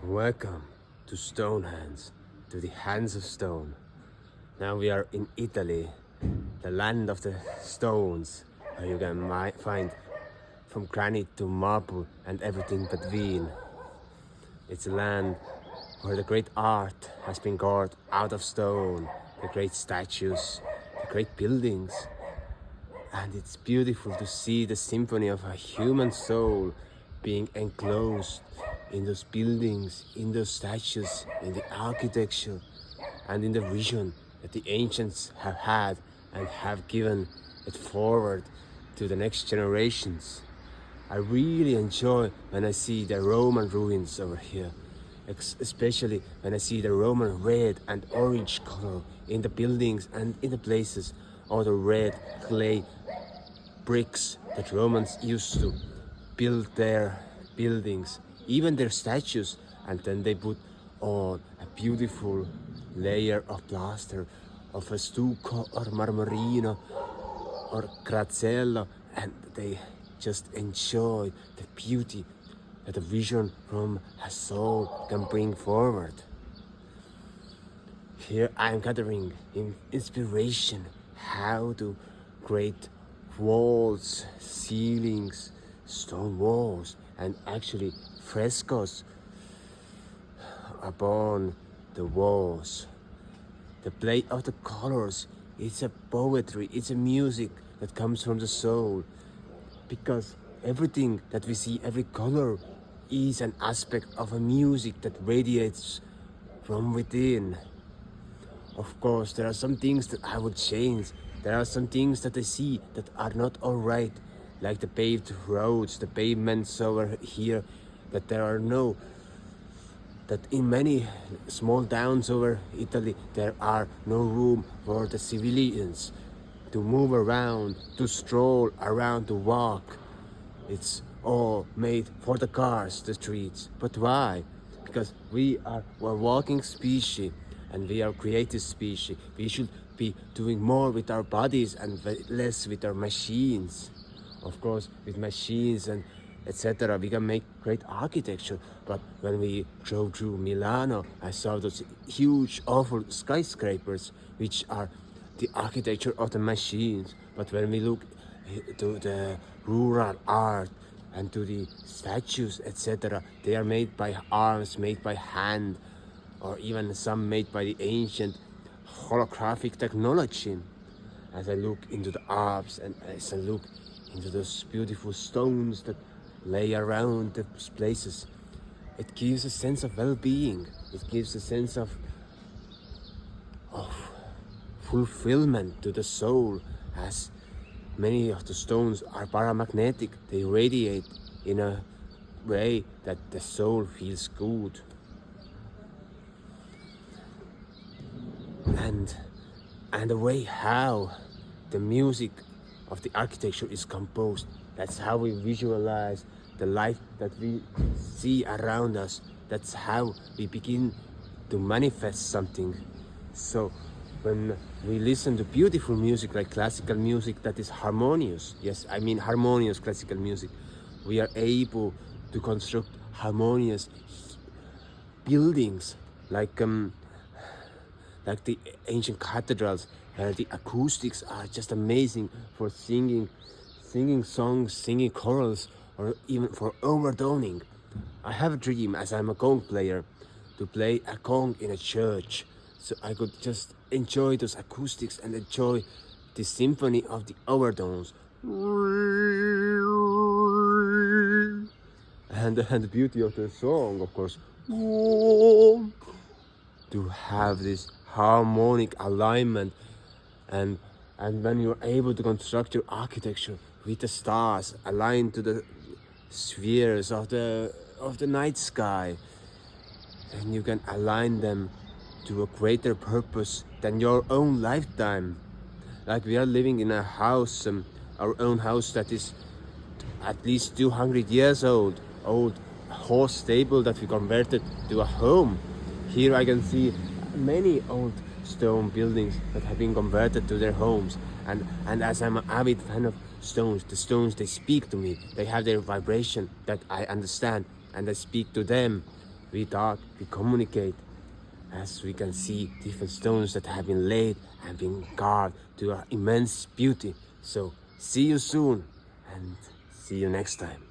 Welcome to Stonehands, to the hands of stone. Now we are in Italy, the land of the stones, where you can find from granite to marble and everything between. It's a land where the great art has been carved out of stone, the great statues, the great buildings. And it's beautiful to see the symphony of a human soul being enclosed in those buildings, in those statues, in the architecture, and in the vision that the ancients have had and have given it forward to the next generations. I really enjoy when I see the Roman ruins over here, especially when I see the Roman red and orange color in the buildings and in the places, or the red clay bricks that Romans used to build their buildings, even their statues, and then they put on a beautiful layer of plaster of a stucco or marmorino or graziello, and they just enjoy the beauty that a vision from a soul can bring forward. Here I am gathering inspiration how to create walls, ceilings, stone walls, and actually frescoes upon the walls. The play of the colors, it's a poetry, it's a music that comes from the soul, because everything that we see, every color, is an aspect of a music that radiates from within. Of course, there are some things that I would change. There are some things that I see that are not alright, like the paved roads, the pavements over here, that in many small towns over Italy, there are no room for the civilians to move around, to stroll around, to walk. It's all made for the cars, the streets. But why? Because we're a walking species, and we are creative species. We should be doing more with our bodies and less with our machines. Of course, with machines and etc., we can make great architecture. But when we drove through Milano, I saw those huge, awful skyscrapers, which are the architecture of the machines. But when we look to the rural art and to the statues, etc., they are made by arms, made by hand, or even some made by the ancient holographic technology. As I look into the Alps and as I look into those beautiful stones that lay around those places, it gives a sense of well-being. It gives a sense of fulfillment to the soul, as many of the stones are paramagnetic. They radiate in a way that the soul feels good. And the way how the music of the architecture is composed, that's how we visualize the life that we see around us. That's how we begin to manifest something. So when we listen to beautiful music like classical music that is harmonious, yes, I mean harmonious classical music, we are able to construct harmonious buildings like the ancient cathedrals, where the acoustics are just amazing for singing songs, singing chorals, or even for overtoning. I have a dream, as I'm a gong player, to play a gong in a church, so I could just enjoy those acoustics and enjoy the symphony of the overtones. And the beauty of the song, of course, to have this harmonic alignment, and when you're able to construct your architecture with the stars aligned to the spheres of the night sky, and you can align them to a greater purpose than your own lifetime. Like we are living in a house, our own house that is at least 200 years old horse stable that we converted to a home. Here I can see many old stone buildings that have been converted to their homes, and as I'm an avid fan of stones, the stones, they speak to me. They have their vibration that I understand, and I speak to them. we talk, we communicate, as we can see different stones that have been laid and been carved to immense beauty. So see you soon and see you next time.